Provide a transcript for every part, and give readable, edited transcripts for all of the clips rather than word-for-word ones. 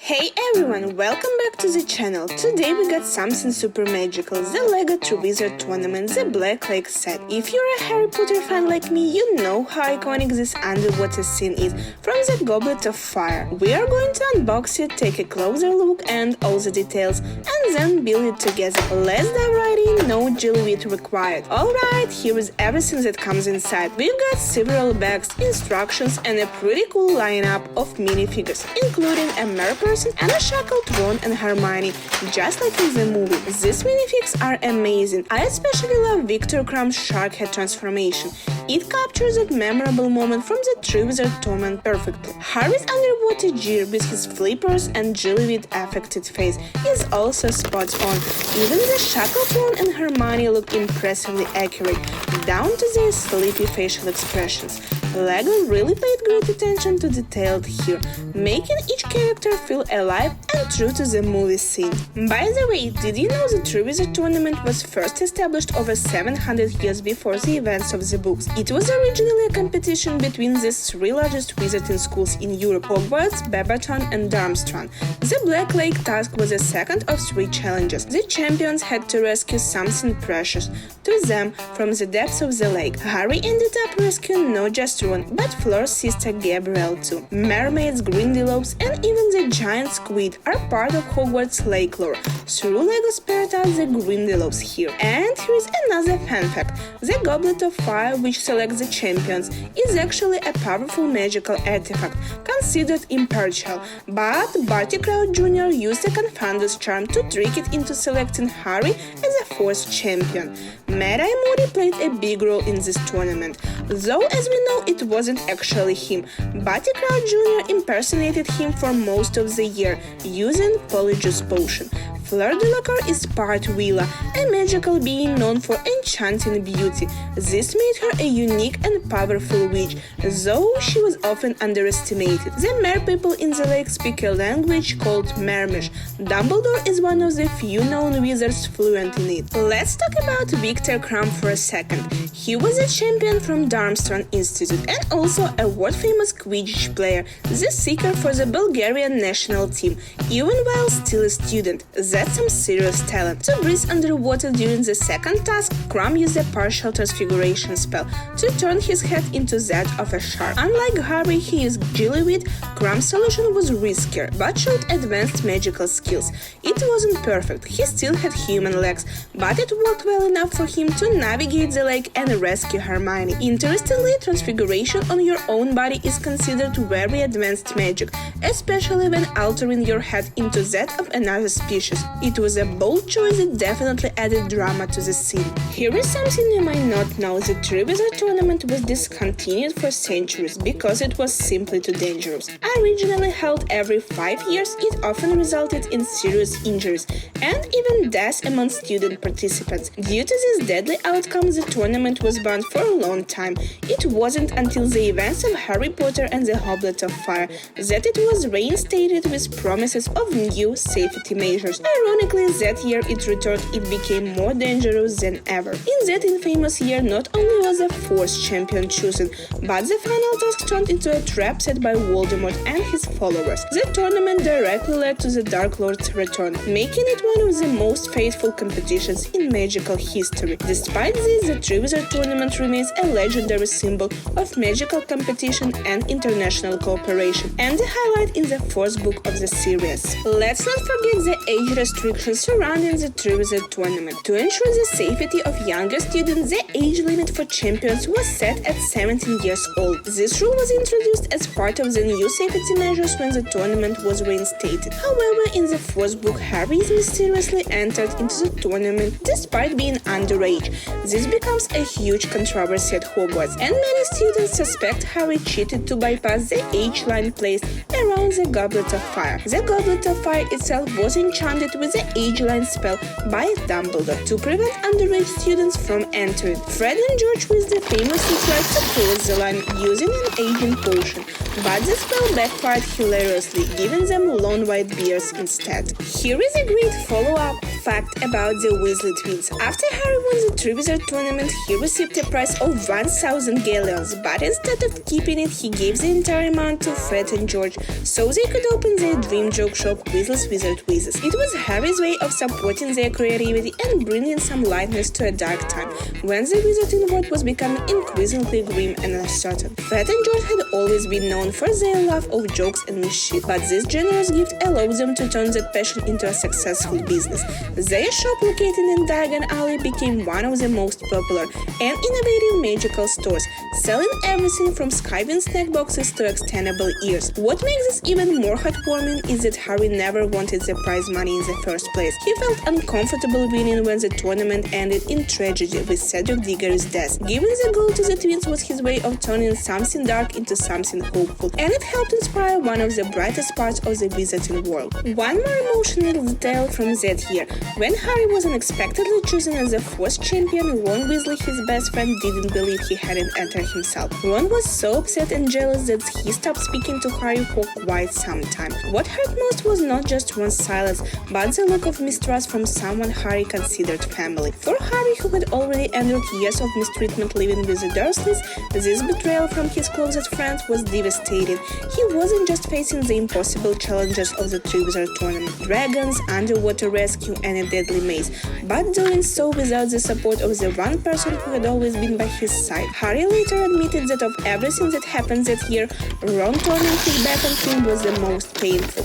Hey everyone, welcome back to the channel. Today we got something super magical, the LEGO Triwizard tournament, the Black Lake set. If you're a Harry Potter fan like me, you know how iconic this underwater scene is, from the Goblet of Fire. We are going to unbox it, take a closer look and all the details, and then build it together. Let's dive right in, no jewelry required. Alright, here is everything that comes inside. We've got several bags, instructions and a pretty cool lineup of minifigures, including a mirror person and a shackled Ron and Hermione, just like in the movie. These minifigs are amazing. I especially love Victor Krum's shark head transformation. It captures that memorable moment from the Triwizard tournament perfectly. Harry's underwater gear with his flippers and jellyweed affected face is also spot on. Even the shackled Ron and Hermione look impressively accurate, down to their sleepy facial expressions. LEGO really paid great attention to detail here, making each character feel alive and true to the movie scene. By the way, did you know the Triwizard tournament was first established over 700 years before the events of the books? It was originally a competition between the three largest wizarding schools in Europe: Hogwarts, Beauxbaton and Durmstrang. The Black Lake task was the second of three challenges. The champions had to rescue something precious to them from the depths of the lake. Harry ended up rescuing not just Ron, but Fleur's sister Gabrielle too. Mermaids, Grindelwalds and even the giant squid are part of Hogwarts lake lore. Through LEGO spared us the Grindelwalds here. And here is another fun fact. The Goblet of Fire, which selects the champions, is actually a powerful magical artifact, considered impartial, but Barty Crouch Jr. used the Confounder's charm to trick it into selecting Harry as a fourth champion. Mad-Eye Moody played a big role in this tournament, though as we know it wasn't actually him. Barty Crouch Jr. impersonated him for most of the year, using Polyjuice Potion. Fleur Delacour is part Willa, a magical being known for enchanting beauty. This made her a unique and powerful witch, though she was often underestimated. The merpeople in the lake speak a language called Mermish. Dumbledore is one of the few known wizards fluent in it. Let's talk about Victor Krum for a second. He was a champion from Durmstrang Institute and also a world-famous Quidditch player, the seeker for the Bulgarian national team, even while still a student. That's some serious talent. To breathe underwater during the second task, Krum used a partial transfiguration spell to turn his head into that of a shark. Unlike Harry, he used jellyweed. Krum's solution was riskier, but showed advanced magical skills. It wasn't perfect, he still had human legs, but it worked well enough for him to navigate the lake and rescue Hermione. Interestingly, transfiguration on your own body is considered very advanced magic, especially when altering your head into that of another species. It was a bold choice that definitely added drama to the scene. Here is something you might not know. The Triwizard tournament was discontinued for centuries because it was simply too dangerous. Originally held every 5 years, it often resulted in serious injuries and even deaths among student participants. Due to this deadly outcome, the tournament was banned for a long time. It wasn't until the events of Harry Potter and the Goblet of Fire that it was reinstated with promises of new safety measures. Ironically, that year it returned, it became more dangerous than ever. In that infamous year, not only was a fourth champion chosen, but the final task turned into a trap set by Voldemort and his followers. The tournament directly led to the Dark Lord's return, making it one of the most faithful competitions in magical history. Despite this, the Triwizard tournament remains a legendary symbol of magical competition and international cooperation, and the highlight in the fourth book of the series. Let's not forget the age restrictions surrounding the Triwizard tournament. To ensure the safety of younger students, the age limit for champions was set at 17 years old. This rule was introduced as part of the new safety measures when the tournament was reinstated. However, in the fourth book, Harry is mysteriously entered into the tournament despite being underage. This becomes a huge controversy at Hogwarts, and many students suspect Harry cheated to bypass the age line placed around the Goblet of Fire. The Goblet of Fire itself was enchanted with the age line spell by Dumbledore to prevent underage students from entering. Fred and George Weasley famously tried to cross the line using an aging potion, but the spell backfired hilariously, giving them long white beards instead. Here is a great follow-up fact about the Weasley twins. After Harry won the Triwizard tournament, he received a prize of 1,000 galleons, but instead of keeping it, he gave the entire amount to Fred and George so they could open their dream joke shop, Weasley's Wizard Quizzes. It was Harry's way of supporting their creativity and bringing some lightness to a dark time, when the wizarding world was becoming increasingly grim and uncertain. Fred and George had always been known for their love of jokes and mischief, but this generous gift allowed them to turn that passion into a successful business. Their shop, located in Diagon Alley, became one of the most popular and innovative magical stores, selling everything from skiving snack boxes to extendable ears. What makes this even more heartwarming is that Harry never wanted the prize money in the first place. He felt uncomfortable winning when the tournament ended in tragedy with Cedric Diggory's death. Giving the gold to the twins was his way of turning something dark into something hopeful, and it helped inspire one of the brightest parts of the wizarding world. One more emotional detail from that year. When Harry was unexpectedly chosen as the fourth champion, Ron Weasley, his best friend, didn't believe he hadn't entered himself. Ron was so upset and jealous that he stopped speaking to Harry for quite some time. What hurt most was not just Ron's silence, but the look of mistrust from someone Harry considered family. For Harry, who had already endured years of mistreatment living with the Dursleys, this betrayal from his closest friends was devastating. He wasn't just facing the impossible challenges of the Triwizard tournament, dragons, underwater rescue, and a deadly maze, but doing so without the support of the one person who had always been by his side. Harry later admitted that of everything that happened that year, Ron turning his back on him was the most painful.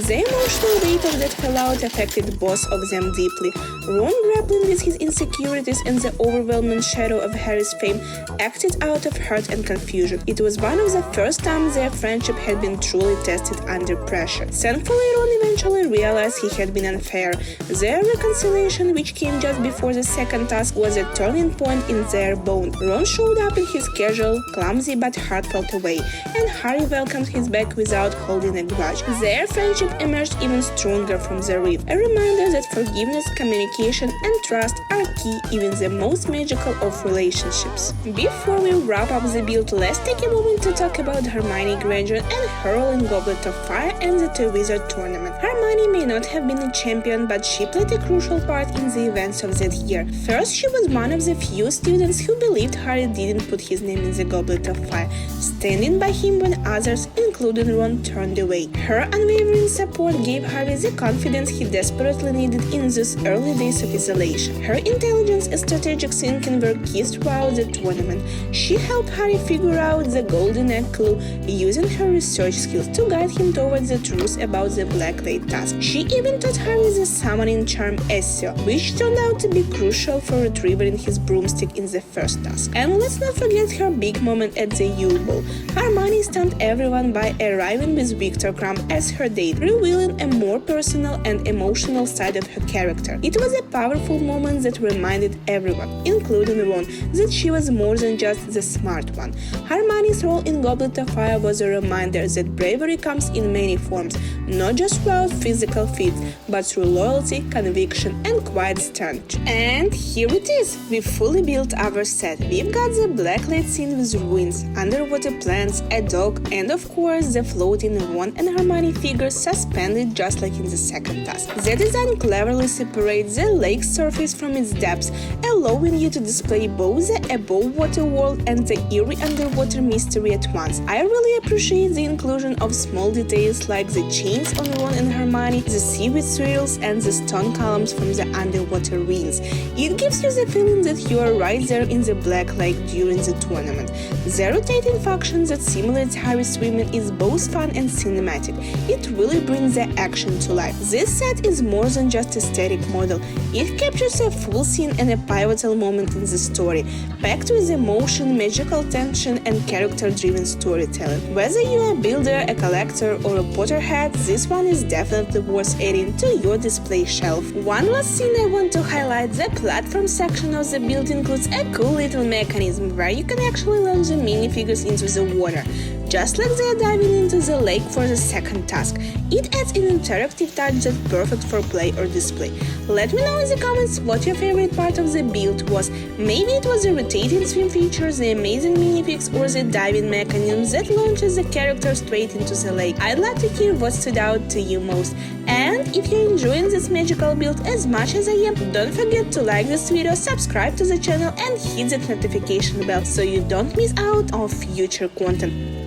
The emotional weight of that fallout affected both of them deeply. Ron, grappling with his insecurities and the overwhelming shadow of Harry's fame, acted out of hurt and confusion. It was one of the first times their friendship had been truly tested under pressure. Thankfully, Ron eventually realized he had been unfair. Their reconciliation, which came just before the second task, was a turning point in their bond. Ron showed up in his casual, clumsy but heartfelt way, and Harry welcomed his back without holding a grudge. Their friendship emerged even stronger from the rift, a reminder that forgiveness, communication, and trust are key even in the most magical of relationships. Before we wrap up the build, let's take a moment to talk about Hermione Granger and her role in Goblet of Fire and the Triwizard tournament. Hermione may not have been a champion, but she played a crucial part in the events of that year. First, she was one of the few students who believed Harry didn't put his name in the Goblet of Fire, standing by him when others, including Ron, turned away. Her unwavering support gave Harry the confidence he desperately needed in those early days of isolation. Her intelligence and strategic thinking were key throughout the tournament. She helped Harry figure out the golden egg clue, using her research skills to guide him towards the truth about the Blacklight task. She even taught Harry the summoning charm Essio, which turned out to be crucial for retrieving his broomstick in the first task. And let's not forget her big moment at the Yule Ball. Hermione stunned everyone by arriving with Victor Krum as her date, revealing a more personal and emotional side of her character. It was a powerful moment that reminded everyone, including Ron, that she was more than just the smart one. Hermione's role in Goblet of Fire was a reminder that bravery comes in many forms, not just through physical feats, but through loyalty, conviction, and quiet strength. And here it is! We've fully built our set. We've got the Blacklight scene with ruins, underwater plants, a dog, and of course the floating Ron and Hermione figures suspended just like in the second task. The design cleverly separates the lake's surface from its depths, allowing you to display both the above-water world and the eerie underwater mystery at once. I really appreciate the inclusion of small details like the chains on Ron and Hermione, the seaweed swirls, and the stone columns from the underwater ruins. It gives you the feeling that you are right there in the Black Lake during the tournament. The rotating function that simulates Harry's swimming is both fun and cinematic. It really brings the action to life. This set is more than just a static model. It captures a full scene and a pivotal moment in the story, packed with emotion, magical tension, and character-driven storytelling. Whether you're a builder, a collector, or a Potterhead, this one is definitely worth adding to your display shelf. One last thing I want to highlight: the platform section of the build includes a cool little mechanism where you can actually launch the minifigures into the water, just like they are diving into the lake for the second task. It adds an interactive touch that's perfect for play or display. Let me know in the comments what your favorite part of the build was. Maybe it was the rotating swim features, the amazing minifigs, or the diving mechanism that launches the character straight into the lake. I'd like to hear what stood out to you most. And if you're enjoying this magical build as much as I am, don't forget to like this video, subscribe to the channel and hit that notification bell so you don't miss out on future content.